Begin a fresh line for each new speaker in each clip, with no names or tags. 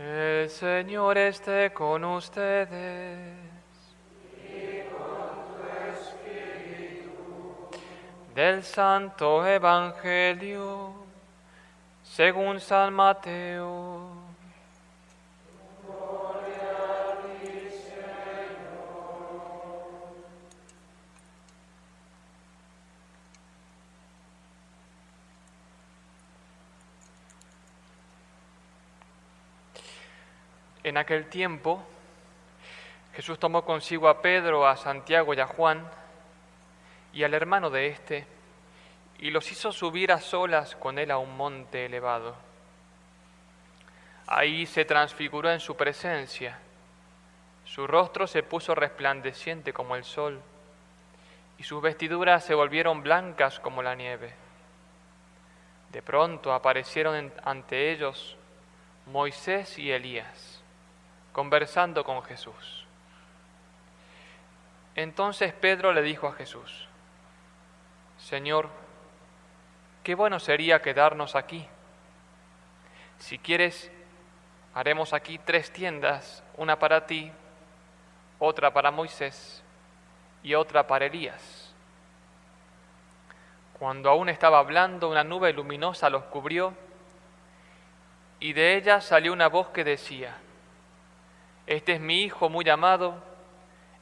El Señor esté con ustedes.
Y con tu espíritu.
Del Santo Evangelio, según San Mateo.
Gloria a ti, Señor.
En aquel tiempo, Jesús tomó consigo a Pedro, a Santiago y a Juan, y al hermano de éste, y los hizo subir a solas con él a un monte elevado. Ahí se transfiguró en su presencia. Su rostro se puso resplandeciente como el sol, y sus vestiduras se volvieron blancas como la nieve. De pronto aparecieron ante ellos Moisés y Elías, conversando con Jesús. Entonces Pedro le dijo a Jesús: Señor, qué bueno sería quedarnos aquí. Si quieres, haremos aquí 3 tiendas, una para ti, otra para Moisés y otra para Elías. Cuando aún estaba hablando, una nube luminosa los cubrió, y de ella salió una voz que decía: Este es mi Hijo muy amado,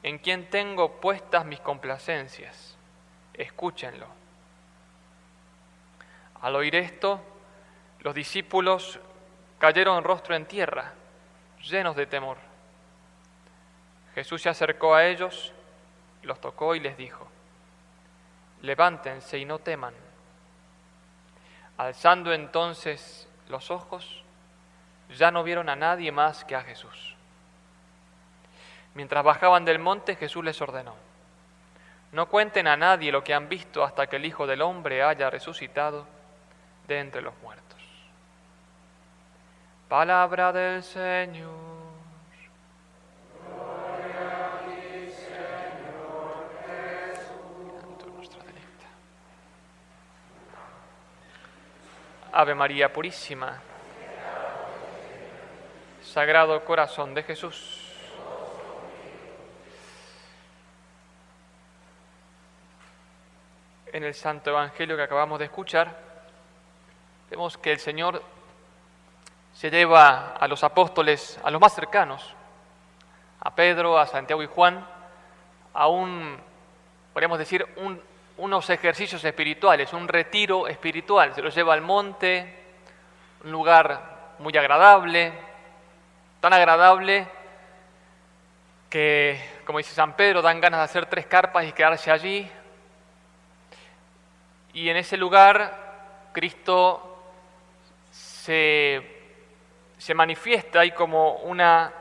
en quien tengo puestas mis complacencias. Escúchenlo. Al oír esto, los discípulos cayeron rostro en tierra, llenos de temor. Jesús se acercó a ellos, los tocó y les dijo: Levántense y no teman. Alzando entonces los ojos, ya no vieron a nadie más que a Jesús. Mientras bajaban del monte, Jesús les ordenó: No cuenten a nadie lo que han visto hasta que el Hijo del Hombre haya resucitado de entre los muertos. Palabra del Señor.
Gloria a ti, Señor Jesús.
Santo nuestro delecta. Ave María Purísima, Sagrado Corazón de Jesús. En el Santo Evangelio que acabamos de escuchar, vemos que el Señor se lleva a los apóstoles, a los más cercanos, a Pedro, a Santiago y Juan, a podríamos decir, unos ejercicios espirituales, un retiro espiritual. Se los lleva al monte, un lugar muy agradable, tan agradable que, como dice San Pedro, dan ganas de hacer 3 carpas y quedarse allí. Y en ese lugar Cristo se manifiesta ahí como una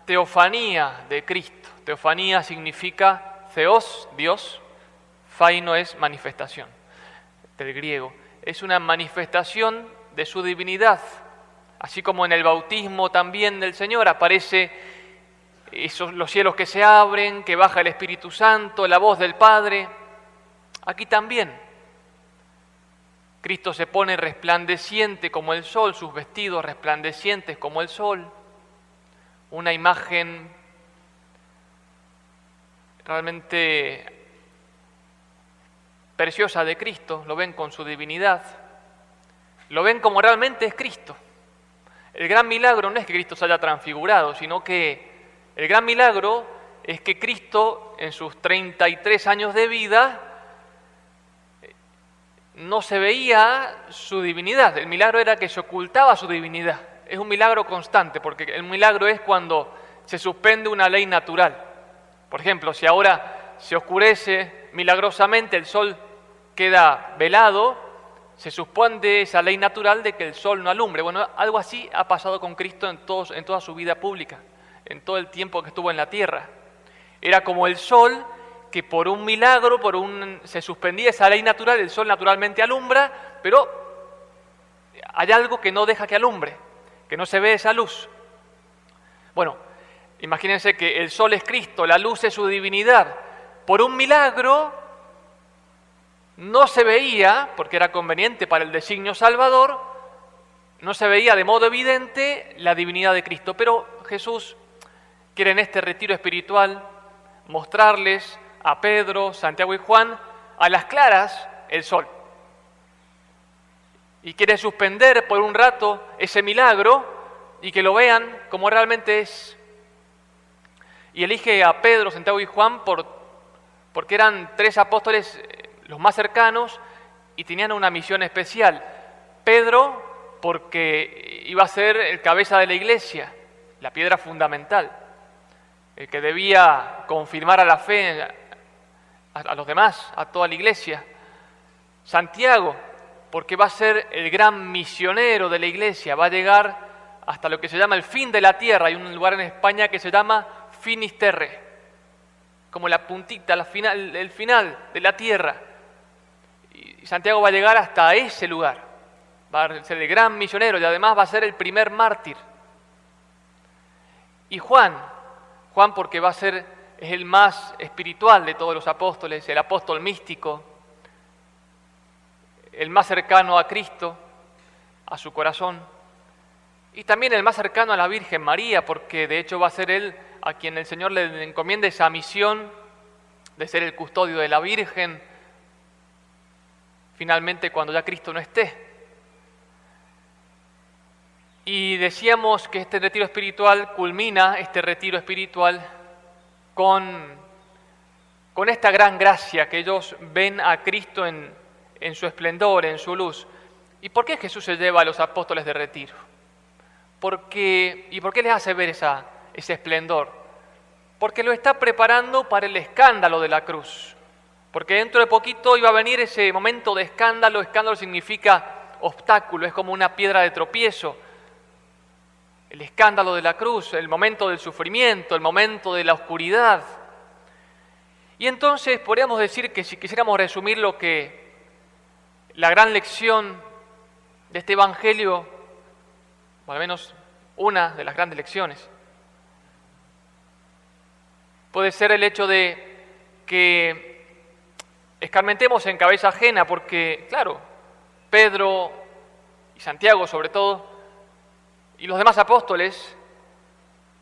teofanía de Cristo. Teofanía significa theos, Dios, phaino es manifestación, del griego. Es una manifestación de su divinidad. Así como en el bautismo también del Señor aparece los cielos que se abren, que baja el Espíritu Santo, la voz del Padre. Aquí también Cristo se pone resplandeciente como el sol, sus vestidos resplandecientes como el sol, una imagen realmente preciosa de Cristo. Lo ven con su divinidad, lo ven como realmente es Cristo. El gran milagro no es que Cristo se haya transfigurado, sino que el gran milagro es que Cristo en sus 33 años de vida no se veía su divinidad. El milagro era que se ocultaba su divinidad. Es un milagro constante, porque el milagro es cuando se suspende una ley natural. Por ejemplo, si ahora se oscurece milagrosamente, el sol queda velado, se suspende esa ley natural de que el sol no alumbre. Bueno, algo así ha pasado con Cristo en toda su vida pública, en todo el tiempo que estuvo en la tierra. Era como el sol que por un milagro, se suspendía esa ley natural, el sol naturalmente alumbra, pero hay algo que no deja que alumbre, que no se ve esa luz. Bueno, imagínense que el sol es Cristo, la luz es su divinidad. Por un milagro no se veía, porque era conveniente para el designio salvador, no se veía de modo evidente la divinidad de Cristo, pero Jesús quiere en este retiro espiritual mostrarles a Pedro, Santiago y Juan a las claras el sol. Y quiere suspender por un rato ese milagro y que lo vean como realmente es. Y elige a Pedro, Santiago y Juan porque eran 3 apóstoles los más cercanos y tenían una misión especial. Pedro porque iba a ser el cabeza de la iglesia, la piedra fundamental, el que debía confirmar a la fe a los demás, a toda la iglesia. Santiago, porque va a ser el gran misionero de la iglesia, va a llegar hasta lo que se llama el fin de la tierra. Hay un lugar en España que se llama Finisterre, como la puntita, el final de la tierra. Y Santiago va a llegar hasta ese lugar, va a ser el gran misionero y además va a ser el primer mártir. Y Juan porque es el más espiritual de todos los apóstoles, el apóstol místico, el más cercano a Cristo, a su corazón, y también el más cercano a la Virgen María, porque de hecho va a ser él a quien el Señor le encomienda esa misión de ser el custodio de la Virgen, finalmente cuando ya Cristo no esté. Y decíamos que este retiro espiritual culmina con esta gran gracia que ellos ven a Cristo en su esplendor, en su luz. ¿Y por qué Jesús se lleva a los apóstoles de retiro? ¿Y por qué les hace ver ese esplendor? Porque lo está preparando para el escándalo de la cruz. Porque dentro de poquito iba a venir ese momento de escándalo. Escándalo significa obstáculo, es como una piedra de tropiezo. El escándalo de la cruz, el momento del sufrimiento, el momento de la oscuridad. Y entonces podríamos decir que si quisiéramos resumir la gran lección de este Evangelio, o al menos una de las grandes lecciones, puede ser el hecho de que escarmentemos en cabeza ajena, porque, claro, Pedro y Santiago sobre todo, y los demás apóstoles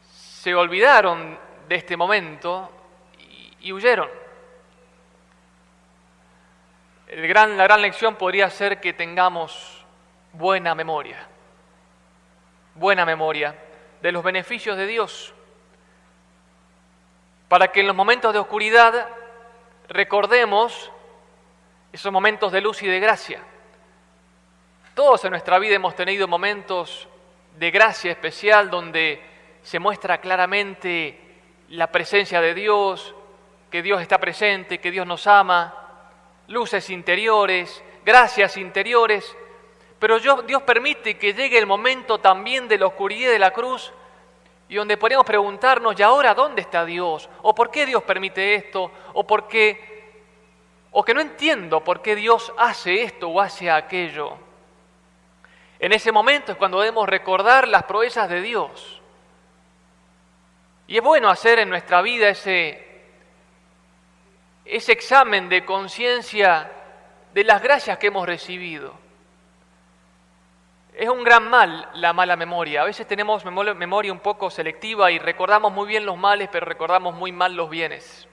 se olvidaron de este momento y huyeron. La gran lección podría ser que tengamos buena memoria de los beneficios de Dios, para que en los momentos de oscuridad recordemos esos momentos de luz y de gracia. Todos en nuestra vida hemos tenido momentos de gracia especial donde se muestra claramente la presencia de Dios, que Dios está presente, que Dios nos ama, luces interiores, gracias interiores, pero Dios permite que llegue el momento también de la oscuridad de la cruz y donde podríamos preguntarnos, ¿y ahora dónde está Dios? ¿O por qué Dios permite esto? ¿O que no entiendo por qué Dios hace esto o hace aquello? En ese momento es cuando debemos recordar las proezas de Dios. Y es bueno hacer en nuestra vida ese examen de conciencia de las gracias que hemos recibido. Es un gran mal la mala memoria. A veces tenemos memoria un poco selectiva y recordamos muy bien los males, pero recordamos muy mal los bienes.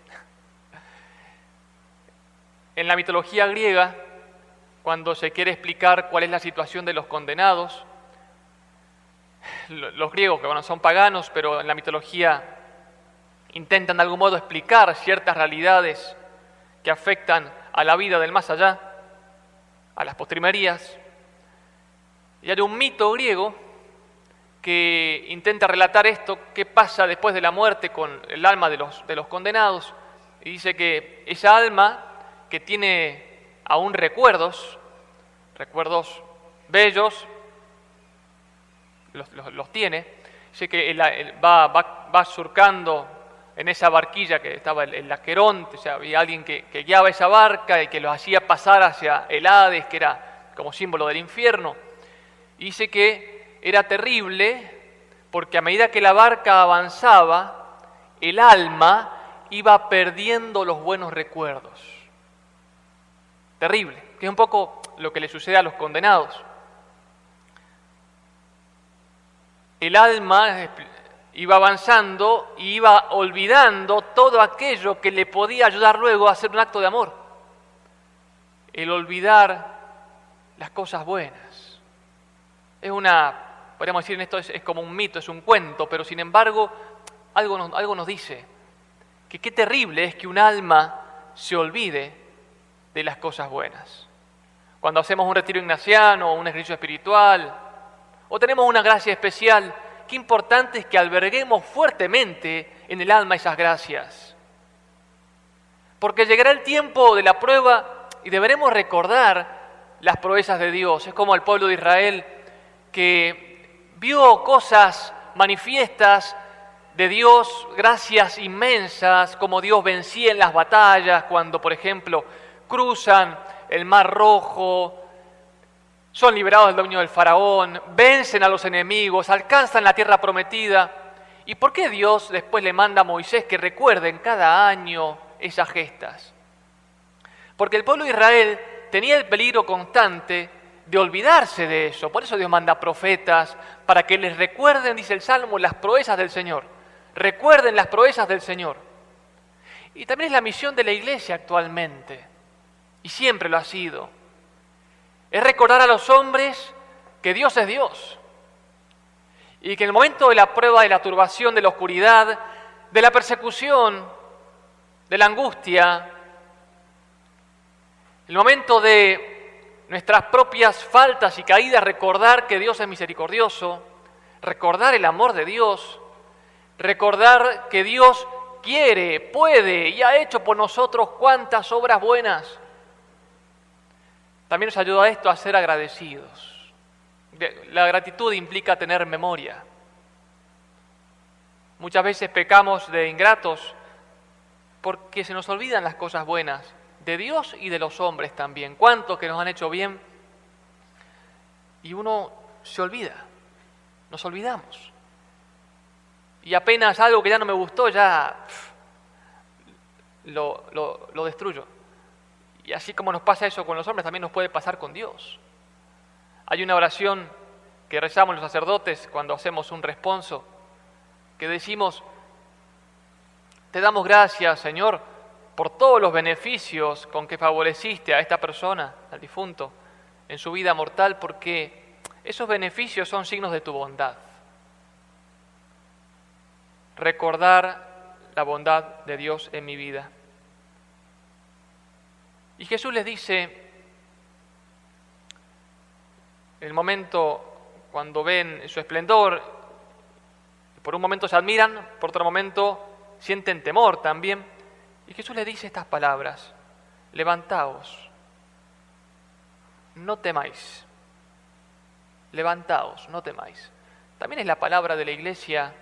En la mitología griega, cuando se quiere explicar cuál es la situación de los condenados, los griegos, que bueno, son paganos, pero en la mitología intentan de algún modo explicar ciertas realidades que afectan a la vida del más allá, a las postrimerías. Y hay un mito griego que intenta relatar esto, qué pasa después de la muerte con el alma de los condenados, y dice que esa alma que tiene aún recuerdos bellos, los tiene, dice que va surcando en esa barquilla que estaba el Aqueronte, o sea, había alguien que guiaba esa barca y que los hacía pasar hacia el Hades, que era como símbolo del infierno. Y dice que era terrible porque a medida que la barca avanzaba, el alma iba perdiendo los buenos recuerdos. Terrible, que es un poco lo que le sucede a los condenados. el alma iba avanzando y iba olvidando todo aquello que le podía ayudar luego a hacer un acto de amor. El olvidar las cosas buenas. Podríamos decir, esto es como un mito, es un cuento, pero sin embargo, algo nos dice que qué terrible es que un alma se olvide de las cosas buenas. Cuando hacemos un retiro ignaciano o un ejercicio espiritual, o tenemos una gracia especial, qué importante es que alberguemos fuertemente en el alma esas gracias. Porque llegará el tiempo de la prueba y deberemos recordar las proezas de Dios. Es como el pueblo de Israel que vio cosas manifiestas de Dios, gracias inmensas, como Dios vencía en las batallas, cuando, por ejemplo, cruzan el Mar Rojo, son liberados del dominio del faraón, vencen a los enemigos, alcanzan la tierra prometida. ¿Y por qué Dios después le manda a Moisés que recuerden cada año esas gestas? Porque el pueblo de Israel tenía el peligro constante de olvidarse de eso. Por eso Dios manda profetas, para que les recuerden, dice el Salmo, las proezas del Señor. Recuerden las proezas del Señor. Y también es la misión de la Iglesia actualmente, y siempre lo ha sido. Es recordar a los hombres que Dios es Dios. Y que en el momento de la prueba, de la turbación, de la oscuridad, de la persecución, de la angustia, el momento de nuestras propias faltas y caídas, recordar que Dios es misericordioso, recordar el amor de Dios, recordar que Dios quiere, puede y ha hecho por nosotros cuantas obras buenas. También nos ayuda esto a ser agradecidos. La gratitud implica tener memoria. Muchas veces pecamos de ingratos porque se nos olvidan las cosas buenas de Dios y de los hombres también. Cuántos que nos han hecho bien y uno se olvida, nos olvidamos. Y apenas algo que ya no me gustó, ya lo destruyo. Y así como nos pasa eso con los hombres, también nos puede pasar con Dios. Hay una oración que rezamos los sacerdotes cuando hacemos un responso, que decimos: te damos gracias, Señor, por todos los beneficios con que favoreciste a esta persona, al difunto, en su vida mortal, porque esos beneficios son signos de tu bondad. Recordar la bondad de Dios en mi vida. Y Jesús les dice, en el momento cuando ven su esplendor, por un momento se admiran, por otro momento sienten temor también, y Jesús les dice estas palabras: levantaos, no temáis, levantaos, no temáis. También es la palabra de la Iglesia,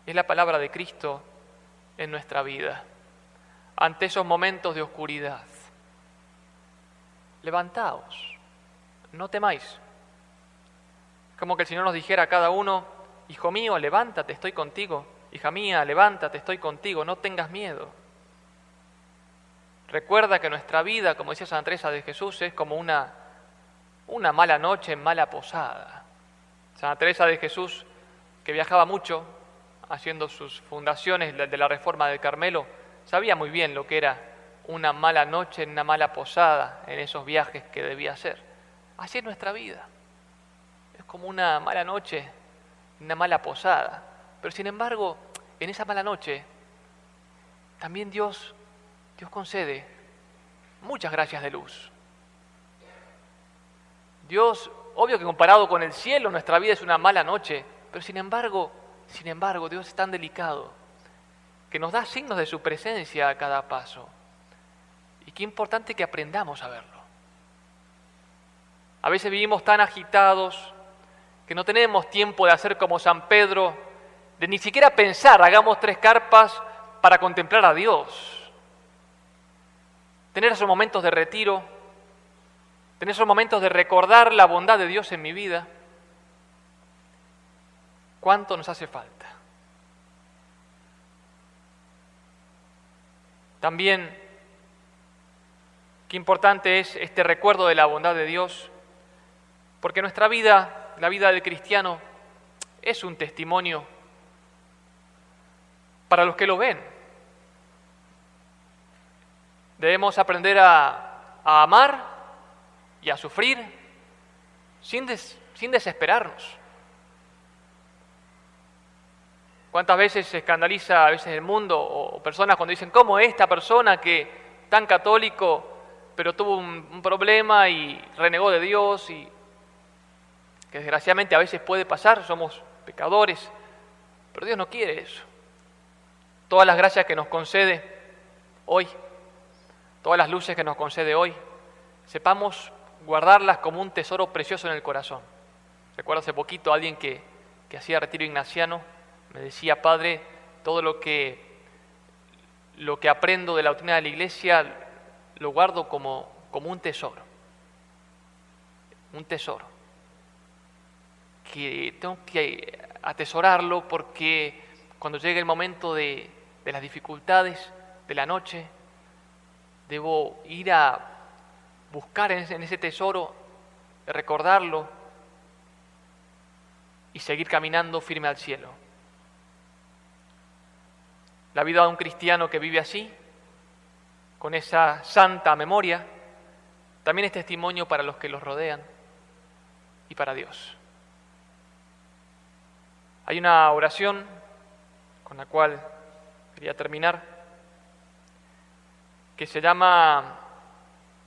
es la palabra de Cristo en nuestra vida, ante esos momentos de oscuridad. Levantaos, no temáis. Como que el Señor nos dijera a cada uno: hijo mío, levántate, estoy contigo. Hija mía, levántate, estoy contigo, no tengas miedo. Recuerda que nuestra vida, como decía Santa Teresa de Jesús, es como una mala noche en mala posada. Santa Teresa de Jesús, que viajaba mucho, haciendo sus fundaciones de la Reforma del Carmelo, sabía muy bien lo que era una mala noche en una mala posada, en esos viajes que debía hacer. Así es nuestra vida. Es como una mala noche en una mala posada. Pero sin embargo, en esa mala noche, también Dios concede muchas gracias de luz. Dios, obvio que comparado con el cielo, nuestra vida es una mala noche, pero sin embargo, Dios es tan delicado que nos da signos de su presencia a cada paso. Y qué importante que aprendamos a verlo. A veces vivimos tan agitados que no tenemos tiempo de hacer como San Pedro, de ni siquiera pensar, hagamos 3 carpas para contemplar a Dios. Tener esos momentos de retiro, tener esos momentos de recordar la bondad de Dios en mi vida. ¿Cuánto nos hace falta? También, qué importante es este recuerdo de la bondad de Dios, porque nuestra vida, la vida del cristiano, es un testimonio para los que lo ven. Debemos aprender a amar y a sufrir sin desesperarnos. ¿Cuántas veces se escandaliza a veces el mundo o personas cuando dicen cómo esta persona que tan católico pero tuvo un problema y renegó de Dios, y que desgraciadamente a veces puede pasar, somos pecadores, pero Dios no quiere eso. Todas las gracias que nos concede hoy, todas las luces que nos concede hoy, sepamos guardarlas como un tesoro precioso en el corazón. Recuerdo hace poquito a alguien que hacía retiro ignaciano, me decía: Padre, todo lo que aprendo de la doctrina de la Iglesia lo guardo como un tesoro. Un tesoro. Que tengo que atesorarlo porque cuando llegue el momento de las dificultades de la noche, debo ir a buscar en ese tesoro, recordarlo y seguir caminando firme al cielo. La vida de un cristiano que vive así, con esa santa memoria, también es testimonio para los que los rodean y para Dios. Hay una oración con la cual quería terminar, que se llama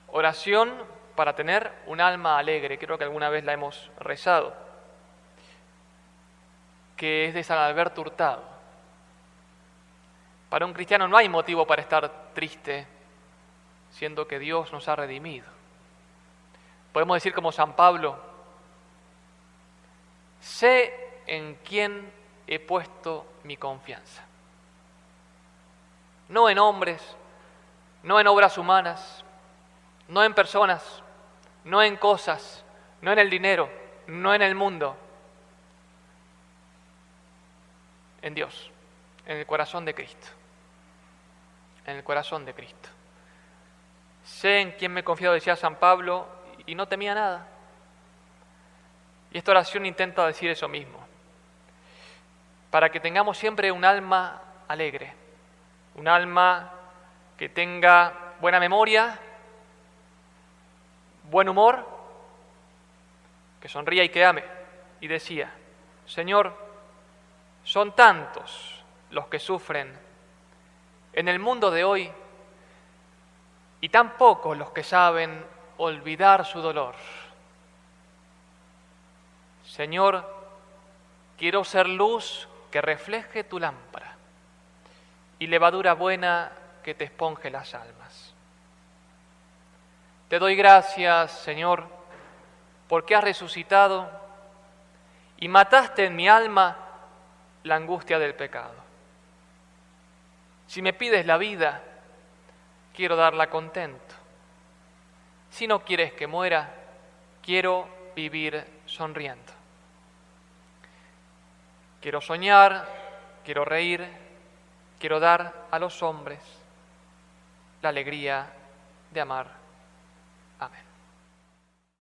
oración para tener un alma alegre. Creo que alguna vez la hemos rezado, que es de San Alberto Hurtado. Para un cristiano no hay motivo para estar triste, siendo que Dios nos ha redimido. Podemos decir como San Pablo: sé en quién he puesto mi confianza. No en hombres, no en obras humanas, no en personas, no en cosas, no en el dinero, no en el mundo. En Dios, en el corazón de Cristo. En el corazón de Cristo. Sé en quién me he confiado, decía San Pablo, y no temía nada. Y esta oración intenta decir eso mismo, para que tengamos siempre un alma alegre, un alma que tenga buena memoria, buen humor, que sonría y que ame. Y decía: Señor, son tantos los que sufren en el mundo de hoy y tan pocos los que saben olvidar su dolor. Señor, quiero ser luz que refleje tu lámpara y levadura buena que te esponje las almas. Te doy gracias, Señor, porque has resucitado y mataste en mi alma la angustia del pecado. Si me pides la vida, quiero darla contento. Si no quieres que muera, quiero vivir sonriendo. Quiero soñar, quiero reír, quiero dar a los hombres la alegría de amar. Amén.